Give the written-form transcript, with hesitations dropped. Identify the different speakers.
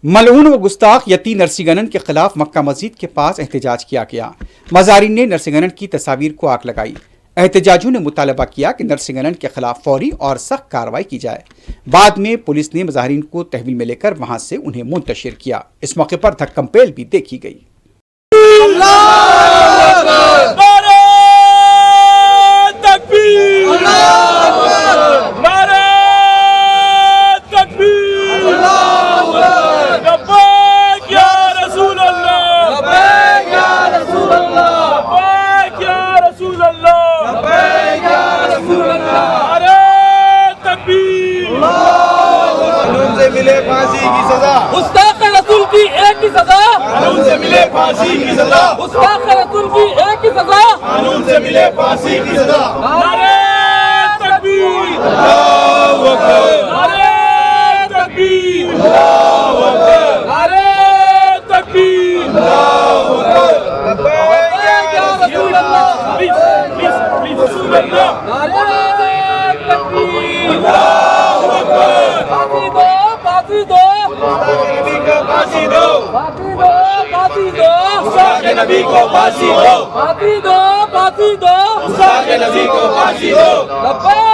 Speaker 1: ملعون و گستاخ یتی نرسنگنن کے خلاف مکہ مسجد کے پاس احتجاج کیا گیا۔ مظاہرین نے نرسنگنن کی تصاویر کو آگ لگائی۔ احتجاجیوں نے مطالبہ کیا کہ نرسنگنن کے خلاف فوری اور سخت کارروائی کی جائے۔ بعد میں پولیس نے مظاہرین کو تحویل میں لے کر وہاں سے انہیں منتشر کیا۔ اس موقع پر دھکم پیل بھی دیکھی گئی۔
Speaker 2: ملے پھانسی کی سزا،
Speaker 3: گستاخ رسول کی ایک ہی سزا،
Speaker 2: قانون سے ملے پھانسی کی سزا،
Speaker 3: گستاخ رسول کی ایک ہی سزا،
Speaker 2: قانون سے ملے پھانسی کی سزا۔
Speaker 3: نعرہ تکبیر،
Speaker 2: اللہ اکبر،
Speaker 3: نعرہ تکبیر،
Speaker 2: اللہ اکبر،
Speaker 3: نعرہ تکبیر،
Speaker 2: اللہ اکبر،
Speaker 3: لبیک یا رسول اللہ،
Speaker 2: رسول اللہ،
Speaker 3: نعرہ تکبیر،
Speaker 2: اللہ اکبر،
Speaker 3: پھانسی دو، پھانسی دو،
Speaker 2: نبی کو پھانسی دو،
Speaker 3: پھانسی دو،
Speaker 2: گستاخ نبی کو پھانسی دو،
Speaker 3: پھانسی دو، پھانسی دو،
Speaker 2: گستاخ نبی کو پھانسی دو۔
Speaker 3: لبیک